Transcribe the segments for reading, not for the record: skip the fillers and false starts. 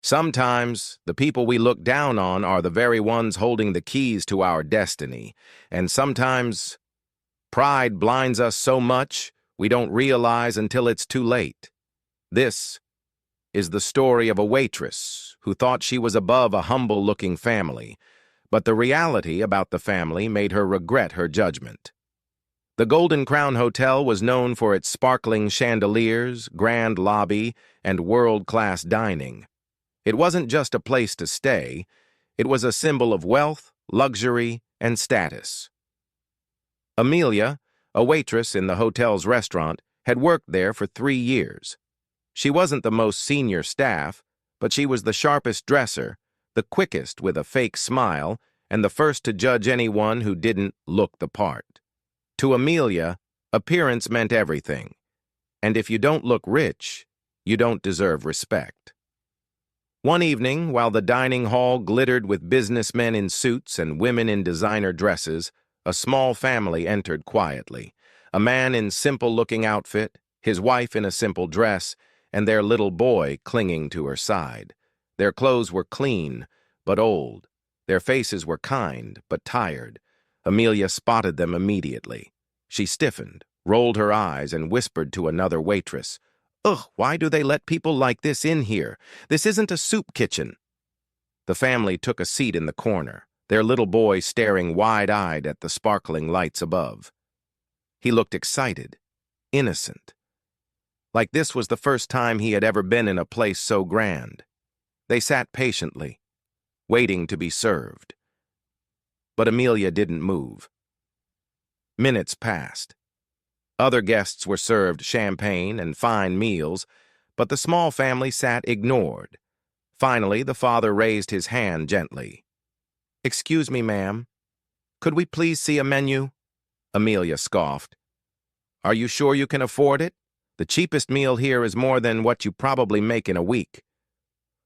Sometimes the people we look down on are the very ones holding the keys to our destiny, and sometimes pride blinds us so much we don't realize until it's too late. This is the story of a waitress who thought she was above a humble-looking family, but the reality about the family made her regret her judgment. The Golden Crown Hotel was known for its sparkling chandeliers, grand lobby, and world-class dining. It wasn't just a place to stay, it was a symbol of wealth, luxury, and status. Amelia, a waitress in the hotel's restaurant, had worked there for 3 years. She wasn't the most senior staff, but she was the sharpest dresser, the quickest with a fake smile, and the first to judge anyone who didn't look the part. To Amelia, appearance meant everything, and if you don't look rich, you don't deserve respect. One evening, while the dining hall glittered with businessmen in suits and women in designer dresses, a small family entered quietly. A man in simple-looking outfit, his wife in a simple dress, and their little boy clinging to her side. Their clothes were clean, but old. Their faces were kind, but tired. Amelia spotted them immediately. She stiffened, rolled her eyes, and whispered to another waitress, "Ugh, why do they let people like this in here? This isn't a soup kitchen." The family took a seat in the corner, their little boy staring wide-eyed at the sparkling lights above. He looked excited, innocent, like this was the first time he had ever been in a place so grand. They sat patiently, waiting to be served. But Amelia didn't move. Minutes passed. Other guests were served champagne and fine meals, but the small family sat ignored. Finally, the father raised his hand gently. "Excuse me, ma'am. Could we please see a menu?" Amelia scoffed. "Are you sure you can afford it? The cheapest meal here is more than what you probably make in a week."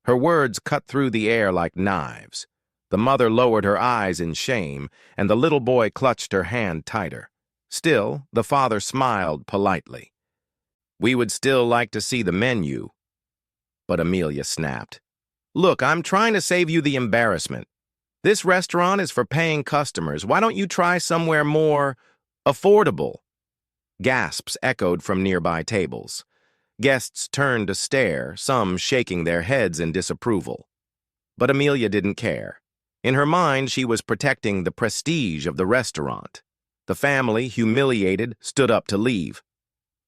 Her words cut through the air like knives. The mother lowered her eyes in shame, and the little boy clutched her hand tighter. Still, the father smiled politely. "We would still like to see the menu." But Amelia snapped. "Look, I'm trying to save you the embarrassment. This restaurant is for paying customers. Why don't you try somewhere more affordable?" Gasps echoed from nearby tables. Guests turned to stare, some shaking their heads in disapproval. But Amelia didn't care. In her mind, she was protecting the prestige of the restaurant. The family, humiliated, stood up to leave.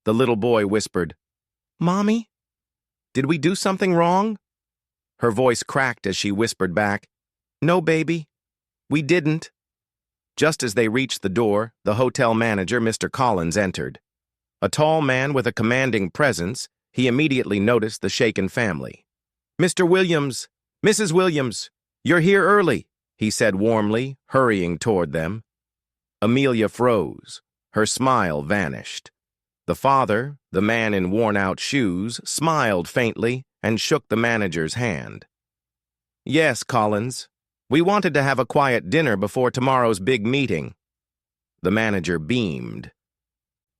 The little boy whispered, "Mommy, did we do something wrong?" Her voice cracked as she whispered back, "No, baby, we didn't." Just as they reached the door, the hotel manager, Mr. Collins, entered. A tall man with a commanding presence, he immediately noticed the shaken family. "Mr. Williams, Mrs. Williams, you're here early," he said warmly, hurrying toward them. Amelia froze. Her smile vanished. The father, the man in worn-out shoes, smiled faintly and shook the manager's hand. "Yes, Collins. We wanted to have a quiet dinner before tomorrow's big meeting." The manager beamed.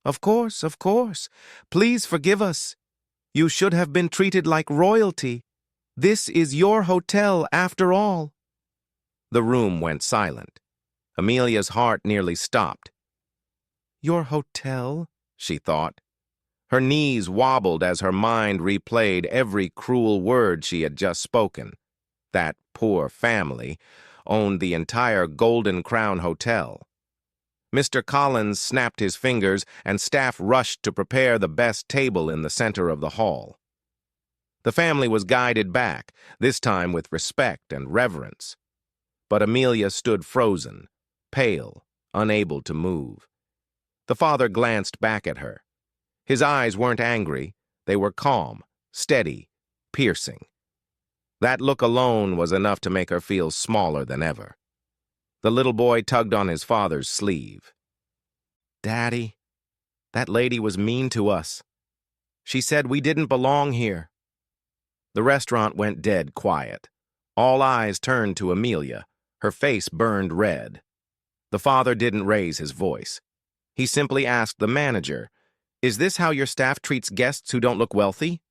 Of course. Please forgive us. You should have been treated like royalty. This is your hotel, after all." The room went silent. Amelia's heart nearly stopped. "Your hotel?" she thought. Her knees wobbled as her mind replayed every cruel word she had just spoken. That poor family owned the entire Golden Crown Hotel. Mr. Collins snapped his fingers, and staff rushed to prepare the best table in the center of the hall. The family was guided back, this time with respect and reverence. But Amelia stood frozen, pale, unable to move. The father glanced back at her. His eyes weren't angry, they were calm, steady, piercing. That look alone was enough to make her feel smaller than ever. The little boy tugged on his father's sleeve. "Daddy, that lady was mean to us. She said we didn't belong here." The restaurant went dead quiet. All eyes turned to Amelia. Her face burned red. The father didn't raise his voice. He simply asked the manager, "Is this how your staff treats guests who don't look wealthy?"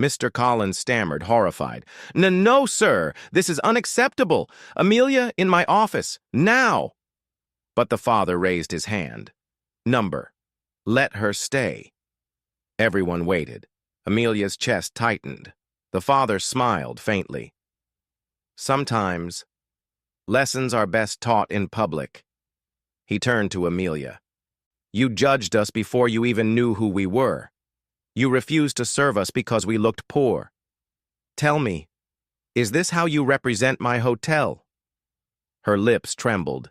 Mr. Collins stammered, horrified. No, sir, this is unacceptable. Amelia, in my office, now. But the father raised his hand. Number. Let her stay. Everyone waited. Amelia's chest tightened. The father smiled faintly. Sometimes, lessons are best taught in public. He turned to Amelia. You judged us before you even knew who we were. You refused to serve us because we looked poor. Tell me, is this how you represent my hotel? Her lips trembled.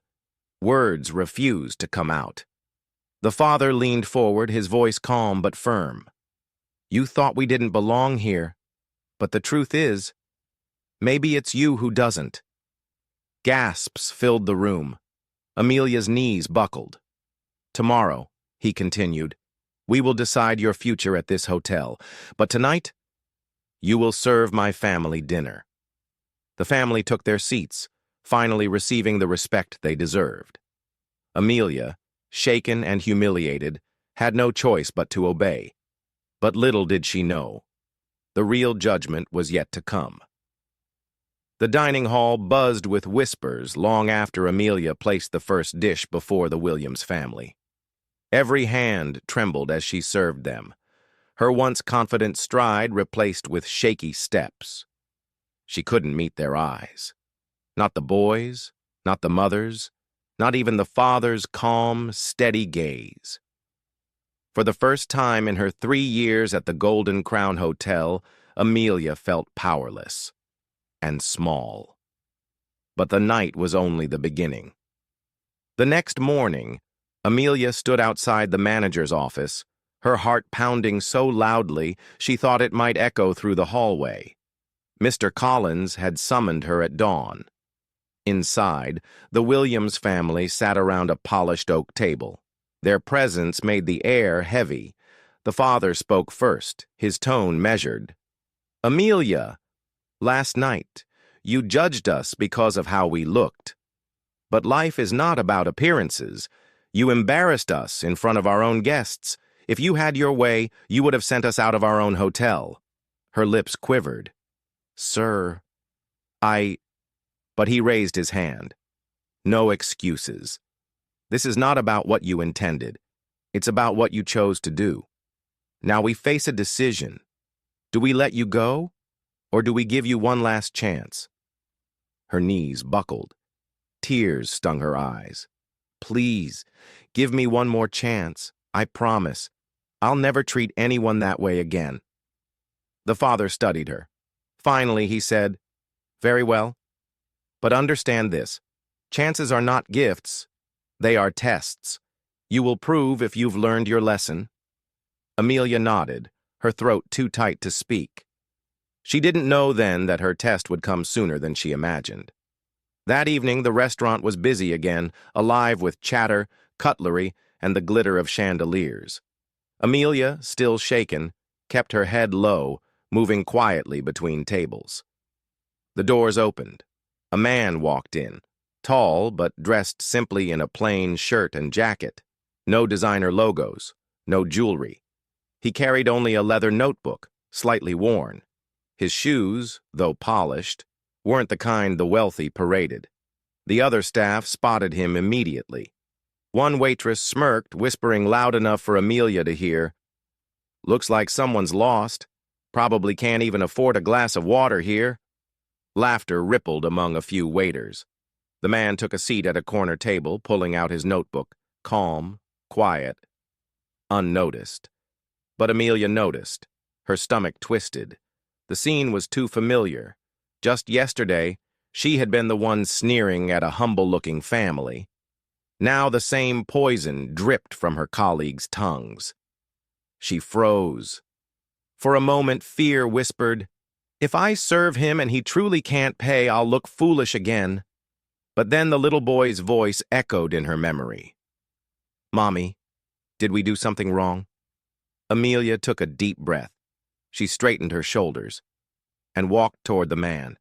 Words refused to come out. The father leaned forward, his voice calm but firm. You thought we didn't belong here, but the truth is, maybe it's you who doesn't. Gasps filled the room. Amelia's knees buckled. Tomorrow, he continued, we will decide your future at this hotel, but tonight, you will serve my family dinner. The family took their seats, finally receiving the respect they deserved. Amelia, shaken and humiliated, had no choice but to obey. But little did she know, the real judgment was yet to come. The dining hall buzzed with whispers long after Amelia placed the first dish before the Williams family. Every hand trembled as she served them, her once confident stride replaced with shaky steps. She couldn't meet their eyes. Not the boys', not the mother's, not even the father's calm, steady gaze. For the first time in her 3 years at the Golden Crown Hotel, Amelia felt powerless and small. But the night was only the beginning. The next morning, Amelia stood outside the manager's office, her heart pounding so loudly she thought it might echo through the hallway. Mr. Collins had summoned her at dawn. Inside, the Williams family sat around a polished oak table. Their presence made the air heavy. The father spoke first, his tone measured. Amelia, last night, you judged us because of how we looked. But life is not about appearances. You embarrassed us in front of our own guests. If you had your way, you would have sent us out of our own hotel. Her lips quivered. Sir, But he raised his hand. No excuses. This is not about what you intended. It's about what you chose to do. Now we face a decision. Do we let you go, or do we give you one last chance? Her knees buckled. Tears stung her eyes. Please, give me one more chance. I promise. I'll never treat anyone that way again. The father studied her. Finally, he said, Very well. But understand this. Chances are not gifts. They are tests. You will prove if you've learned your lesson. Amelia nodded, her throat too tight to speak. She didn't know then that her test would come sooner than she imagined. That evening, the restaurant was busy again, alive with chatter, cutlery, and the glitter of chandeliers. Amelia, still shaken, kept her head low, moving quietly between tables. The doors opened. A man walked in, tall but dressed simply in a plain shirt and jacket. No designer logos, no jewelry. He carried only a leather notebook, slightly worn. His shoes, though polished, weren't the kind the wealthy paraded. The other staff spotted him immediately. One waitress smirked, whispering loud enough for Amelia to hear, Looks like someone's lost. Probably can't even afford a glass of water here. Laughter rippled among a few waiters. The man took a seat at a corner table, pulling out his notebook, calm, quiet, unnoticed. But Amelia noticed. Her stomach twisted. The scene was too familiar. Just yesterday, she had been the one sneering at a humble-looking family. Now the same poison dripped from her colleagues' tongues. She froze. For a moment, fear whispered, If I serve him and he truly can't pay, I'll look foolish again. But then the little boy's voice echoed in her memory. Mommy, did we do something wrong? Amelia took a deep breath. She straightened her shoulders and walked toward the man.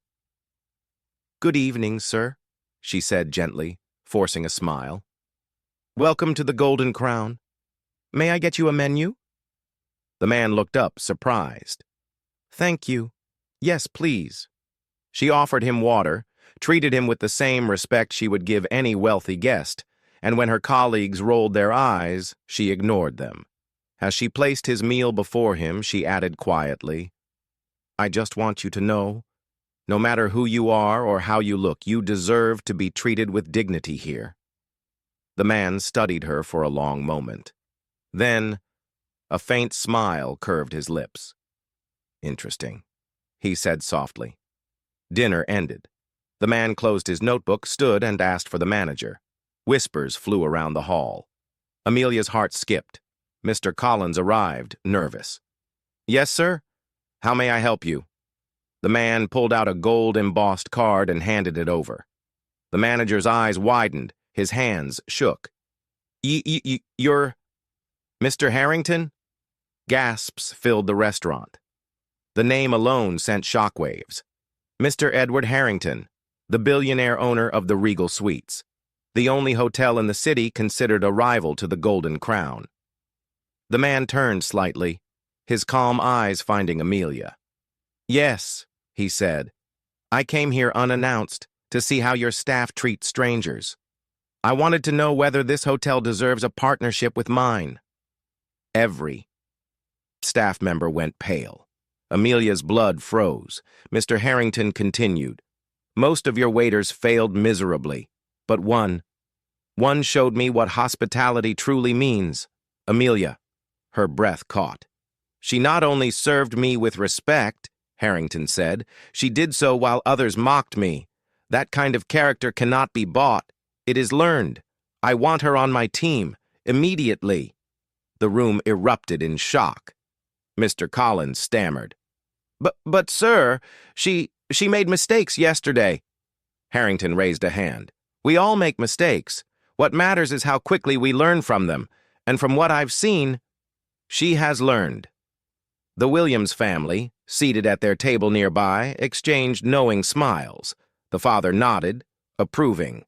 Good evening, sir, she said gently, forcing a smile. Welcome to the Golden Crown. May I get you a menu? The man looked up, surprised. Thank you. Yes, please. She offered him water, treated him with the same respect she would give any wealthy guest, and when her colleagues rolled their eyes, she ignored them. As she placed his meal before him, she added quietly, I just want you to know, no matter who you are or how you look, you deserve to be treated with dignity here. The man studied her for a long moment. Then, a faint smile curved his lips. Interesting, he said softly. Dinner ended. The man closed his notebook, stood, and asked for the manager. Whispers flew around the hall. Amelia's heart skipped. Mr. Collins arrived, nervous. Yes, sir? How may I help you? The man pulled out a gold-embossed card and handed it over. The manager's eyes widened, his hands shook. You're... Mr. Harrington? Gasps filled the restaurant. The name alone sent shockwaves. Mr. Edward Harrington, the billionaire owner of the Regal Suites, the only hotel in the city considered a rival to the Golden Crown. The man turned slightly, his calm eyes finding Amelia. Yes, he said. I came here unannounced to see how your staff treats strangers. I wanted to know whether this hotel deserves a partnership with mine. Every staff member went pale. Amelia's blood froze. Mr. Harrington continued. Most of your waiters failed miserably, but one showed me what hospitality truly means. Amelia, her breath caught. She not only served me with respect, Harrington said, she did so while others mocked me. That kind of character cannot be bought. It is learned. I want her on my team, immediately. The room erupted in shock. Mr. Collins stammered. But sir, she made mistakes yesterday. Harrington raised a hand. We all make mistakes. What matters is how quickly we learn from them, and from what I've seen, she has learned. The Williams family, seated at their table nearby, exchanged knowing smiles. The father nodded, approving.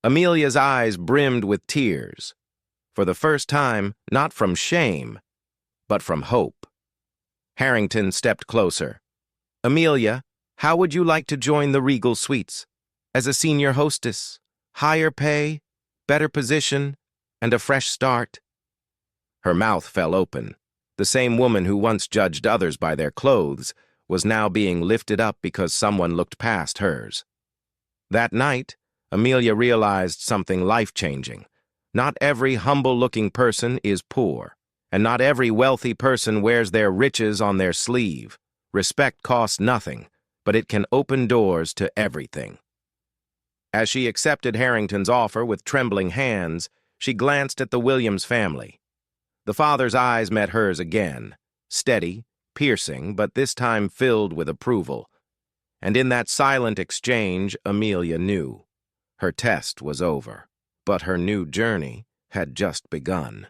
Amelia's eyes brimmed with tears. For the first time, not from shame, but from hope. Harrington stepped closer. Amelia, how would you like to join the Regal Suites? As a senior hostess, higher pay, better position, and a fresh start? Her mouth fell open. The same woman who once judged others by their clothes was now being lifted up because someone looked past hers. That night, Amelia realized something life-changing. Not every humble-looking person is poor. And not every wealthy person wears their riches on their sleeve. Respect costs nothing, but it can open doors to everything. As she accepted Harrington's offer with trembling hands, she glanced at the Williams family. The father's eyes met hers again, steady, piercing, but this time filled with approval. And in that silent exchange, Amelia knew. Her test was over, but her new journey had just begun.